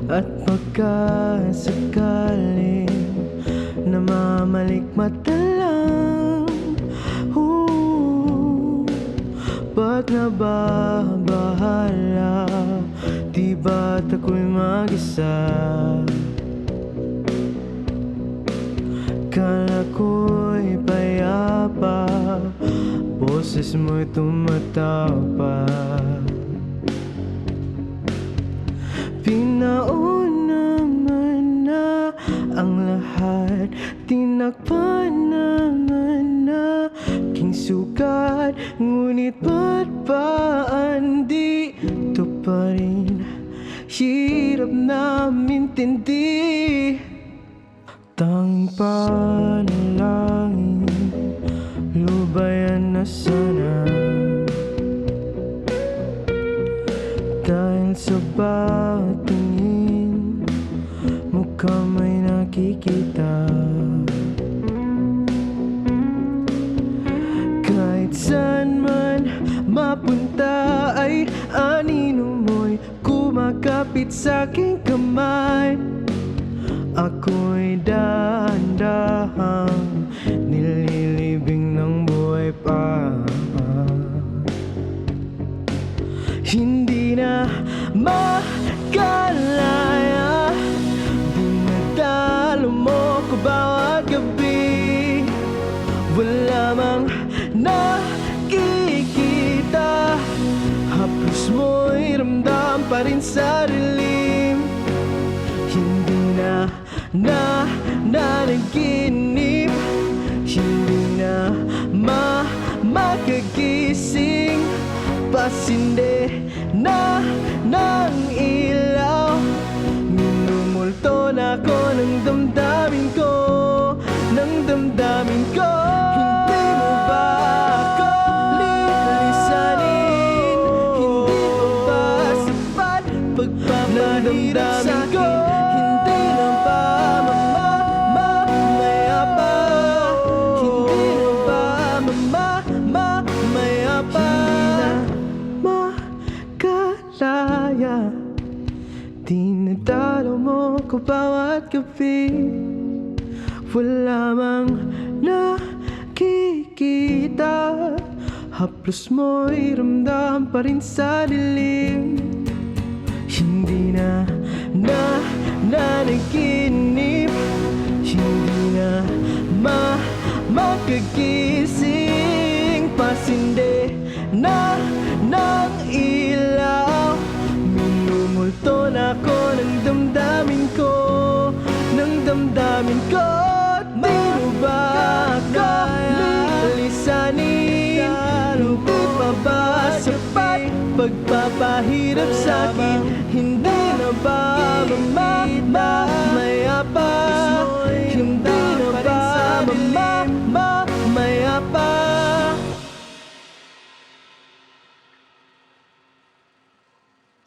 At pagkasakaling namamalikmata lang, ba't nababahala? Di ba't ako'y mag-isa? Kala ko'y payapa, boses mo'y tumatapak. Pinauna naman na ang lahat, tinakpan naman na aking sugat. Ngunit ba't ba andito pa rin? Hirap na mintindi. Tanging panalangin, lubayan na sana. Dahil sa bawat tingin, mukhang may nakikita. Kahit saan man mapunta ay anino mo'y kumakapit sa'king kamay. Ako'y dahan-dahang nililibing ng buhay pa. Hindi na makalaya, dinadalo mo ko bawat gabi. Wala mang nakikita, haplos mo'y ramdam pa rin sa dilim. Hindi na nanaginip, hindi na makagising. Pasinde na ng ilaw, minumulto na ko ng damdamin ko, ng damdamin ko. Hindi mo ba ako lilisanin? Hindi mo ba sapat pagpapahirap sa'kin? Hindi na ba mamayapa? Hindi na ba mamayapa? Makalaya, dinadalo mo ko bawat gabi. Wala mang nakikita, haplos mo'y ramdam pa rin sa dilim. Hindi na nanaginip, hindi na makagising. Pasinde na ng ilaw, minumulto na ko ng damdamin ko, ng damdamin ko. Di mo ba ako lilisanin? Hindi pa ba sapat pagpapahirap sa'kin? Hindi na ba